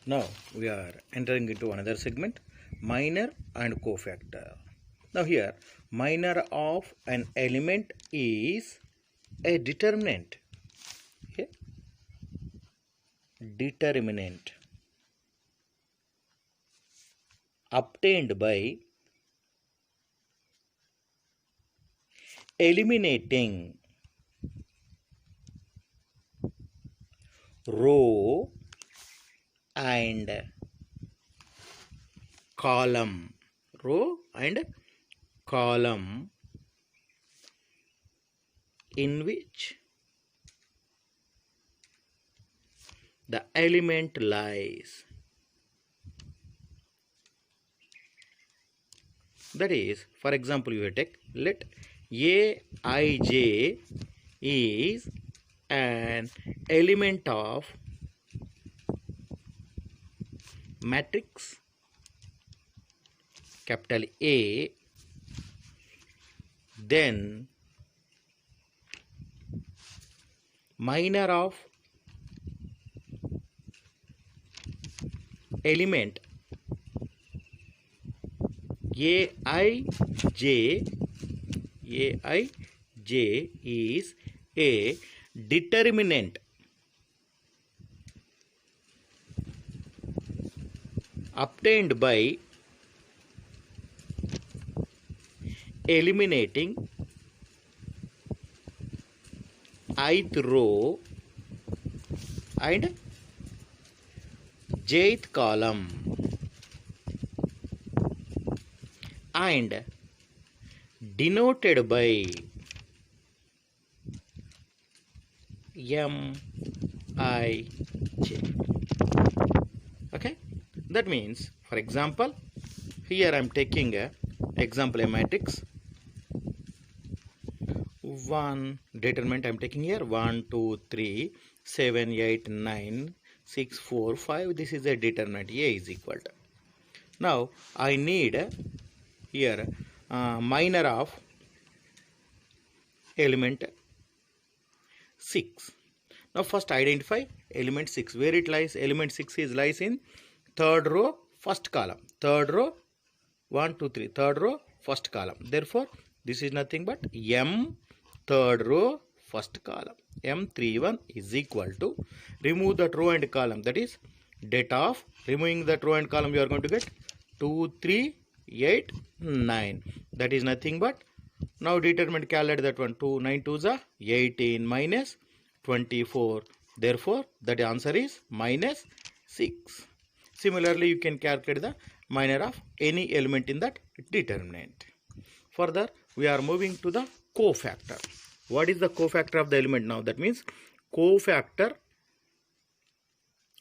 Now we are entering into another segment, minor and cofactor. Now here, minor of an element is a determinant. Okay? Determinant obtained by eliminating row and column. Row and column in which the element lies. That is, for example, you take, let Aij is an element of matrix capital A, then minor of element Aij is a determinant obtained by eliminating ith row and jth column and denoted by Mij. Okay, that means, for example, here I am taking a example, a matrix. One determinant I am taking here 1 2 3 7 8 9 6 4 5. This is a determinant. A is equal to. Now I need here minor of element 6. Now first identify element 6. Where it lies? Element 6 lies in third row, first column. Third row, 1 2 3. Third row, first column. Therefore this is nothing but M third row, first column. M31 is equal to, remove that row and column, that is det of, removing that row and column, you are going to get 2 3 8 9. That is nothing but, now determinant, calculate that one. 2 9 2s are 18 minus 24. Therefore that answer is minus 6. Similarly, you can calculate the minor of any element in that determinant. Further, we are moving to the cofactor. What is the cofactor of the element now? That means cofactor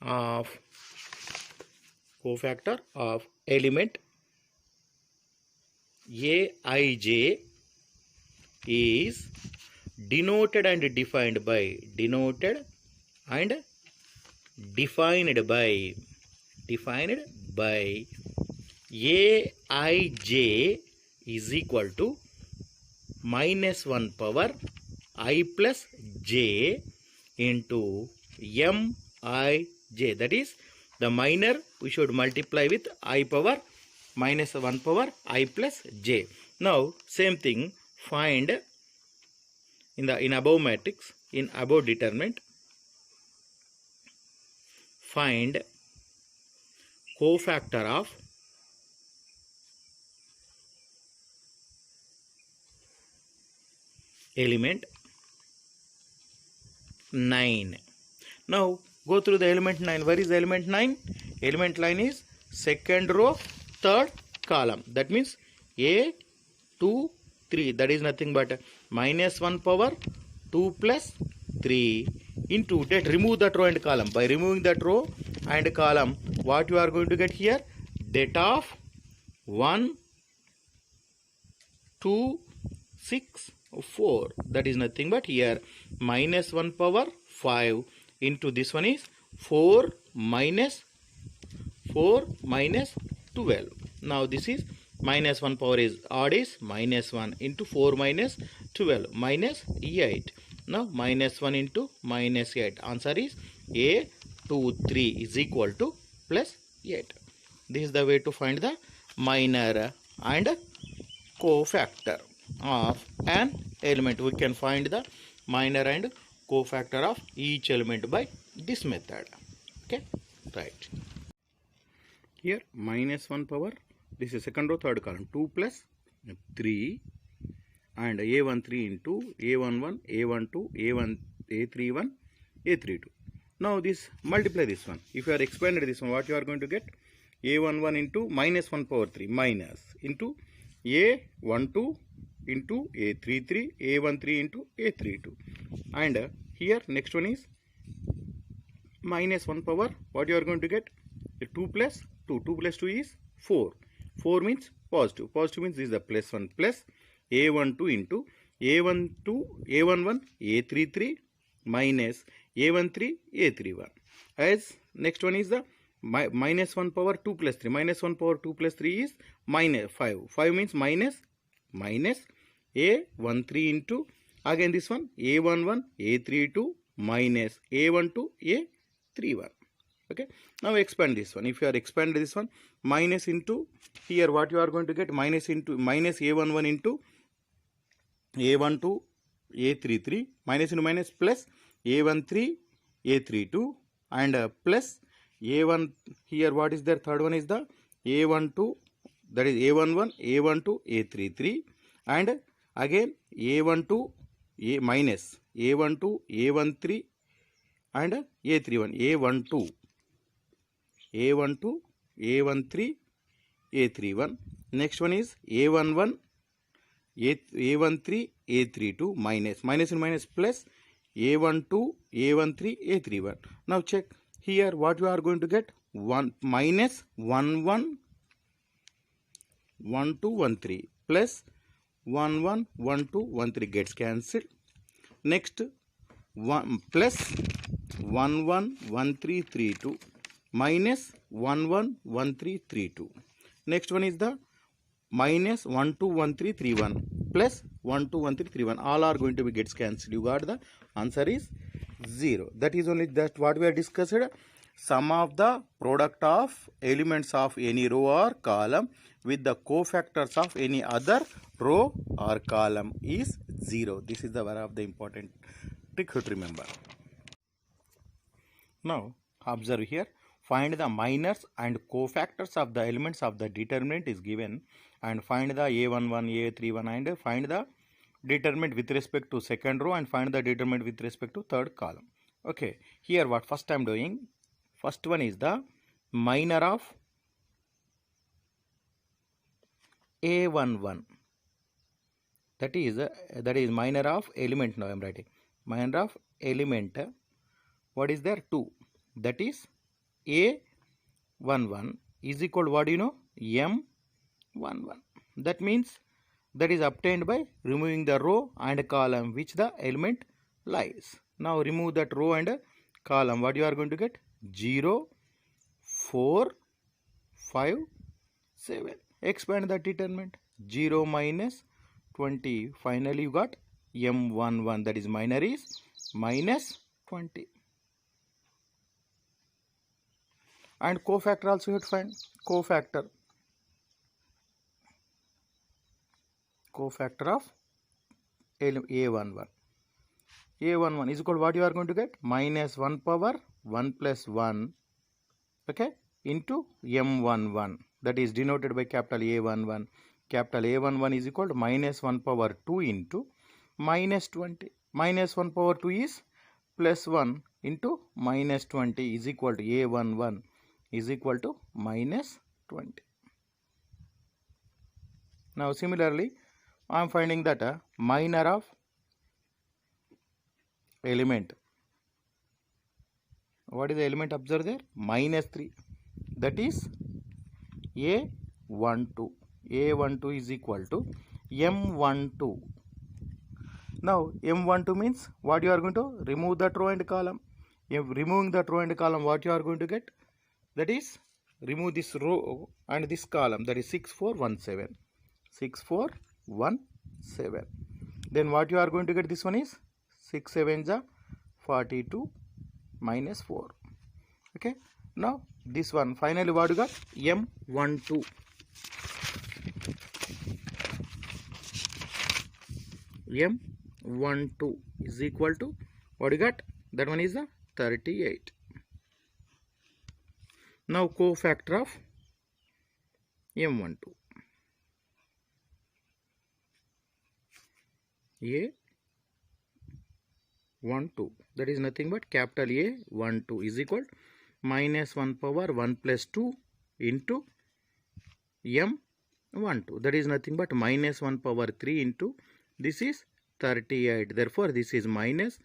of element Aij is denoted and defined by Aij is equal to minus 1 power I plus j into Mij. That is, the minor we should multiply with I power minus 1 power I plus j. Now same thing, find in above matrix, in above determinant, find cofactor of element 9. Now go through the element 9. Where is the element 9? Element 9 is second row, third column. That means A 2 3. That is nothing but minus 1 power 2 plus 3 into that. Remove that row and column. By removing that row and column, what you are going to get here? Det of 1 2 6 4. That is nothing but here minus 1 power 5 into this one is 4 minus 12. Now this is minus 1 power is odd, is minus 1 into 4 minus 12 minus 8. Now minus 1 into minus 8. Answer is A 2 3 is equal to plus 8. This is the way to find the minor and cofactor of an element. We can find the minor and cofactor of each element by this method. Okay, right. Here minus 1 power, this is second row third column, 2 plus 3 and a13 into a11, a12, a1, a31, a32. Now this multiply this one. If you are expanded this one, what you are going to get? a11 into minus 1 power 3 minus into a12 into a33, a13 into a32. And here next one is minus 1 power, what you are going to get? 2 plus 2, 2 plus 2 is 4. 4 means positive. Positive means this is the plus 1 plus a12 into a12, a11, a33 minus a13, a31. As next one is the minus 1 power 2 plus 3. Minus 1 power 2 plus 3 is minus 5. 5 means minus a13 into again this one a11, a32 minus a12, a31. Okay, now expand this one. If you are expand this one, minus into here what you are going to get? Minus into minus a11 into a12, a33 minus into minus plus a13, a32 and plus a1 here what is there? Third one is the a12, that is a11, a12, a33 and again a12, a minus a12, a13 and a31, a12, a12, a13, a31. Next one is a11, a13, a32 minus and minus plus a12, a13, a31. Now check here what you are going to get? 1 minus 1 1 1 2 1 3 plus 1 1 1 2 1 3 gets cancelled. Next 1 plus 1 1 1 3 3 2 minus 1 1 1 3 3 2. Next one is the minus 1 2 1 3 3 1 plus 1 2 1 3 3 1. All are going to be gets cancelled. You got the answer is 0. That is only that what we are discussed. Sum of the product of elements of any row or column with the cofactors of any other row or column is 0. This is the one of the important trick to remember. Now observe here. Find the minors and cofactors of the elements of the determinant is given, and find the a11, a31 and find the determinant with respect to second row and find the determinant with respect to third column. Okay, here what first I am doing, first one is the minor of a11, that is minor of element. Now I am writing minor of element, what is there? 2, that is a11 is equal to what you know? M11. That means that is obtained by removing the row and column which the element lies. Now remove that row and column. What you are going to get? 0, 4, 5, 7. Expand the determinant. 0 minus 20. Finally you got M11, that is minor is minus 20. And cofactor also you have to find. Cofactor of a11. a11 is equal to what you are going to get? Minus 1 power 1 plus 1, okay, into M11, that is denoted by capital A11. Capital A11 is equal to minus 1 power 2 into minus 20. Minus 1 power 2 is plus 1 into minus 20 is equal to A11 is equal to minus 20. Now similarly I am finding that minor of element. What is the element? Observe there, minus 3, that is A12. A12 is equal to M12. Now M12 means what you are going to remove that row and column. If removing that row and column, what you are going to get? That is remove this row and this column, that is 6417. 6417. Then what you are going to get? This one is 6 7 42 minus 4. Okay. Now this one. Finally, what you got? M12. M12 is equal to what you got? That one is the 38. Now cofactor of M12. A12, that is nothing but capital A12 is equal minus 1 power 1 plus 2 into M12, that is nothing but minus 1 power 3 into this is 38. Therefore this is minus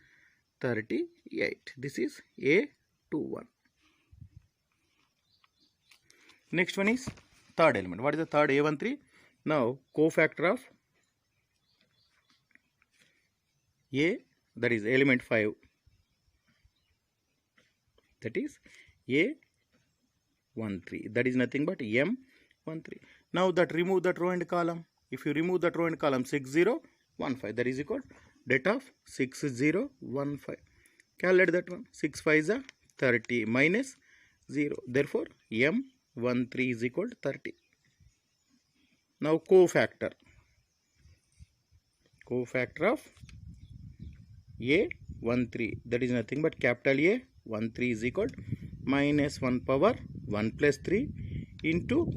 38. This is A21. Next one is third element. What is the third? A13. Now cofactor of A, that is element 5, that is A13, that is nothing but M13. Now that remove that row and column. If you remove that row and column, 6015, that is equal data of 6015. Calculate that one. 6 5 is 30 minus 0. Therefore M13 is equal to 30. Now cofactor of A13, that is nothing but capital A13 is equal to minus 1 power 1 plus 3 into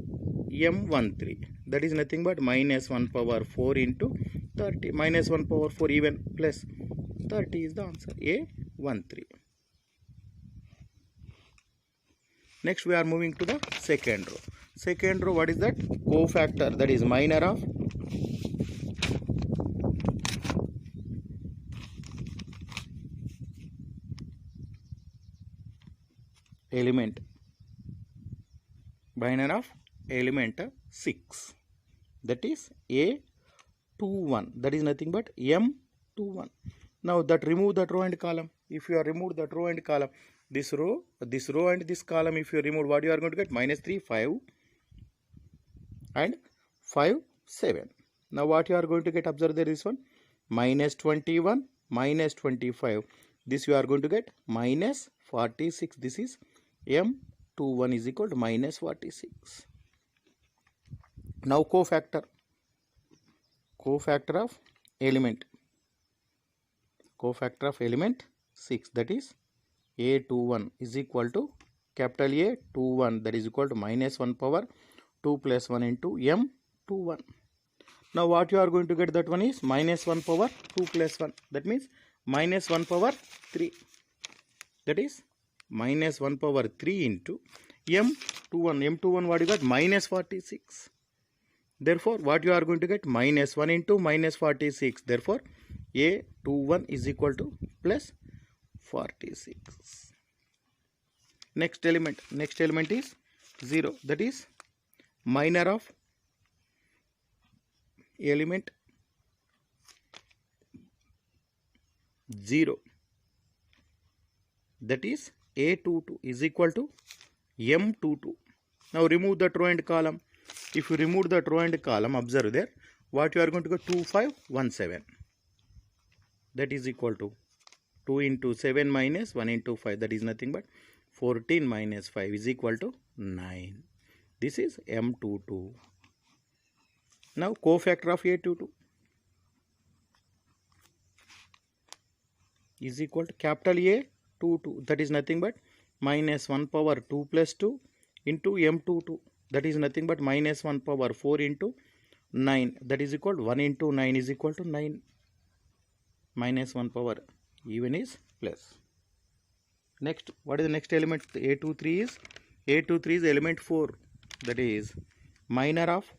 M13, that is nothing but minus 1 power 4 into 30. Minus 1 power 4 even plus 30 is the answer. A13. Next we are moving to the second row. Second row, what is that? Cofactor, that is minor of element, minor of element 6, that is A21, that is nothing but M21. Now that remove that row and column. If you are removed that row and column, this row and this column, if you remove, what you are going to get? Minus 3 5 and 5 7. Now what you are going to get? Observe there, this one minus 21 minus 25, this you are going to get minus 46. This is M21 is equal to minus 46. Now cofactor of element 6, that is A21 is equal to capital A21, that is equal to minus 1 power 2 plus 1 into M21. Now what you are going to get? That one is minus 1 power 2 plus 1, that means minus 1 power 3, that is minus 1 power 3 into M21, what you got? Minus 46. Therefore what you are going to get? Minus 1 into minus 46. Therefore A21 is equal to plus 46. Next element is 0, that is minor of element 0, that is A22 is equal to M22. Now remove that row and column. If you remove that row and column, observe there, what you are going to get? 2517, that is equal to 2 into 7 minus 1 into 5, that is nothing but 14 minus 5 is equal to 9. This is M22. Now cofactor of A22 is equal to capital A22, that is nothing but minus 1 power 2 plus 2 into M22, that is nothing but minus 1 power 4 into 9, that is equal to 1 into 9 is equal to 9. Minus 1 power even is plus. Next, what is the next element? A23 is element 4, that is minor of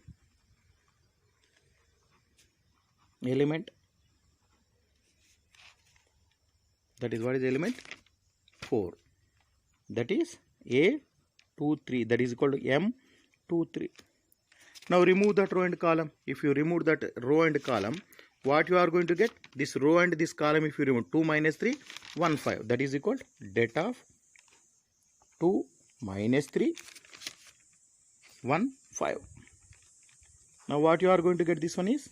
element, that is what is element 4, that is A23, that is equal to M23. Now remove that row and column. If you remove that row and column, what you are going to get? This row and this column, if you remove 2 minus 3 1 5, that is equal to det of 2 minus 3 1 5. Now what you are going to get? This one is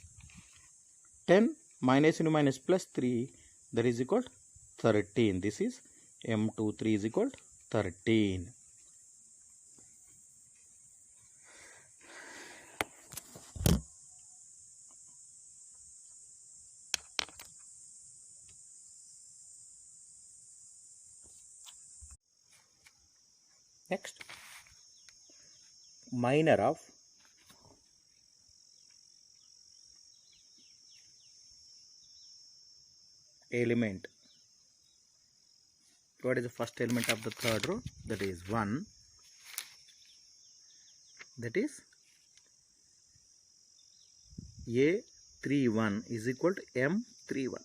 10 minus into minus plus 3, that is equal to 13. This is M23 is equal to 13. Next, minor of element. What is the first element of the third row? That is 1. That is A31 is equal to M31.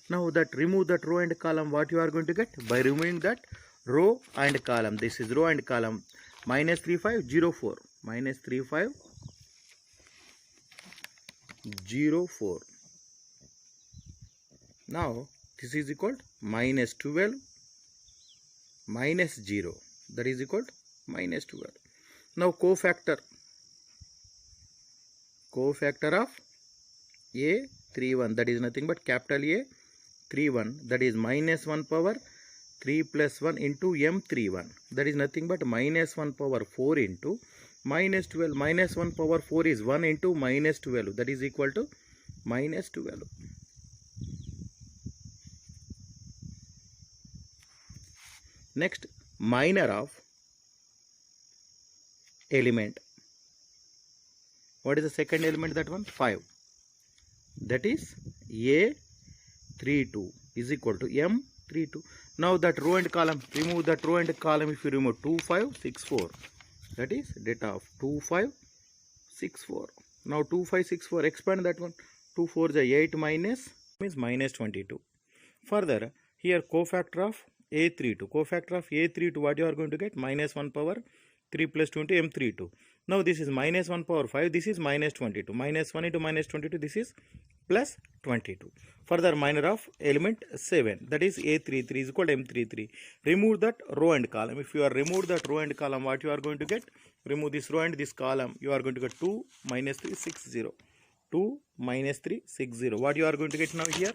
Now that remove that row and column, what you are going to get? By removing that row and column, this is row and column, minus 3504, minus 3504. Now this is equal to minus 12 minus 0, that is equal to minus 12. Now cofactor of A31, that is nothing but capital A31, that is minus 1 power 3 plus 1 into M31, that is nothing but minus 1 power 4 into minus 12. Minus 1 power 4 is 1 into minus 12, that is equal to minus 12. Next, minor of element. What is the second element? That one, 5. That is A32 is equal to M32. Now that row and column, remove that row and column. If you remove 2, 5, 6, 4, that is data of 2, 5, 6, 4. Now 2, 5, 6, 4, expand that one. 2, 4 is 8 minus, means minus 22. Further, here cofactor of A32. Cofactor of A32, what you are going to get? Minus 1 power 3 plus 2 into M32. Now this is minus 1 power 5, this is minus 22. Minus 1 into minus 22, this is plus 22. Further, minor of element 7, that is A33 is equal to M33. Remove that row and column. If you are remove that row and column, what you are going to get? Remove this row and this column, you are going to get 2 minus 3, 6, 0. 2 minus 3, 6, 0. What you are going to get now here?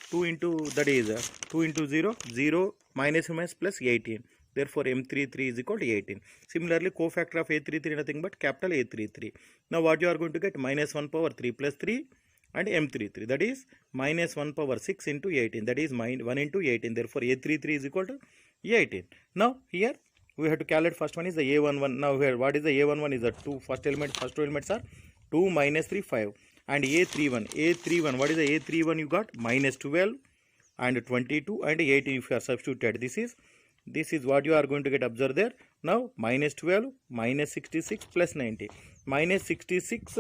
2 into, that is 2 into 0, 0 minus minus plus 18. Therefore, M33 is equal to 18. Similarly, cofactor of A33 nothing but capital A33. Now, what you are going to get? Minus 1 power 3 plus 3 and M33. That is minus 1 power 6 into 18. That is 1 into 18. Therefore, A33 is equal to 18. Now, here we have to calculate. First one is the A11. Now, here what is the A11? Is the first two elements are 2 minus 3, 5. And A31, what is the A31 you got? Minus 12 and 22 and 18 if you are substituted. This is what you are going to get. Observe there. Now minus 12, minus 66 plus 90. Minus 66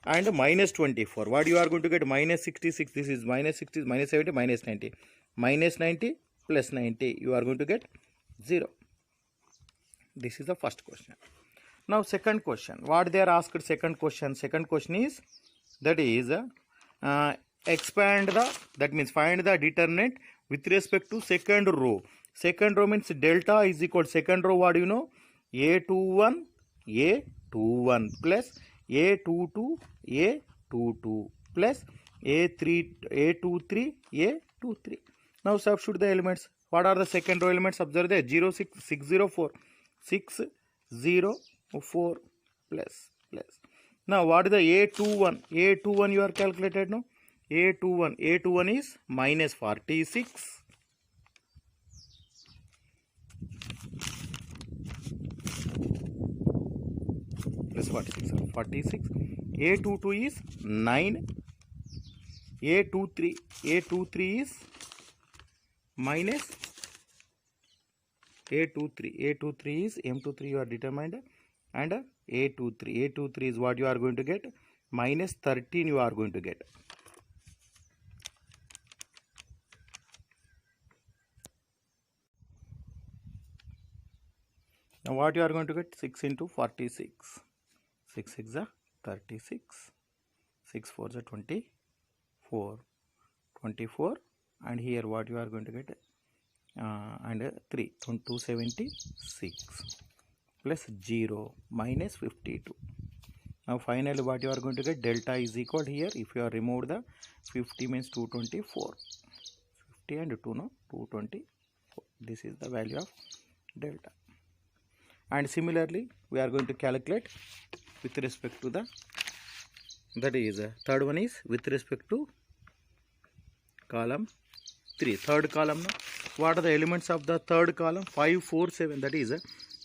and minus 24. What you are going to get? Minus 66. This is minus 60, minus 70, minus 90. Minus 90 plus 90. You are going to get 0. This is the first question. Now second question. What they are asked? Second question is, that is expand the, that means find the determinant with respect to second row. Second row means delta is equal to second row, what do you know? A21 plus A22 plus A23 A23. Now substitute the elements. What are the second row elements? Observe there, 0, 6, 604 604 plus. Now what is the A21? A21 you are calculated now. A21 is minus 46 plus 46. A22 is 9. A23 is minus A23 is M23 you are determined, and A23 is what you are going to get? Minus 13 you are going to get. Now what you are going to get? 6 into 46. 6 6 is 36. 6 4 is 24. 24, and here what you are going to get? And 3, 276 plus 0 minus 52. Now finally what you are going to get? Delta is equal here. If you are removed the 50 means 224. 50 and 2 no 224. This is the value of delta. And similarly we are going to calculate with respect to the, that is third one is with respect to column 3. Third column now. What are the elements of the third column? 5 4 7. That is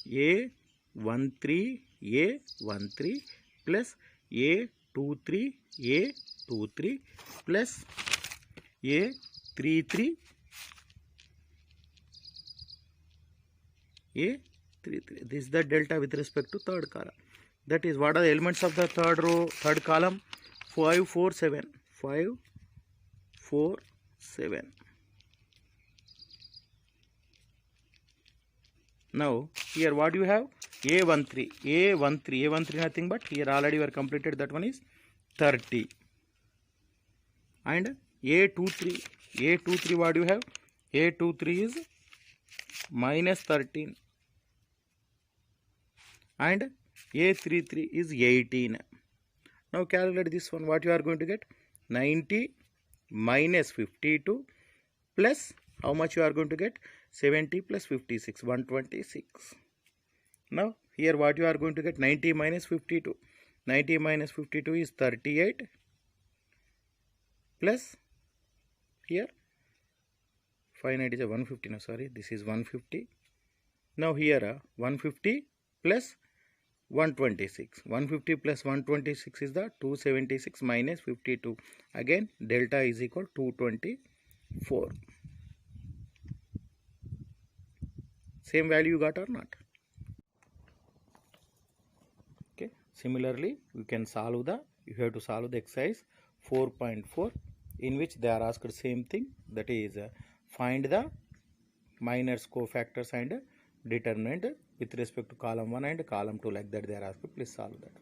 A13 A13 plus A23 A23 plus A33 A33. This is the delta with respect to third column. That is, what are the elements of the third row, third column? 5, 4, 7. 5, 4, 7. Now, here what you have? A13. A13 nothing but here already we are completed. That one is 30. And A23. A23 what you have? A23 is minus 13. And A33 is 18. Now calculate this one. What you are going to get? 90 minus 52 plus how much you are going to get? 70 plus 56, 126. Now here what you are going to get? 90 minus 52. 90 minus 52 is 38 plus here 590 is 150. No, sorry, this is 150. Now here 150 plus 126. 150 plus 126 is the 276 minus 52. Again delta is equal to 224. Same value you got or not? Okay. Similarly, you can solve you have to solve the exercise 4.4 in which they are asked same thing, that is find the minors, cofactors and determinant with respect to column 1 and column 2, like that they are asked. Please solve that.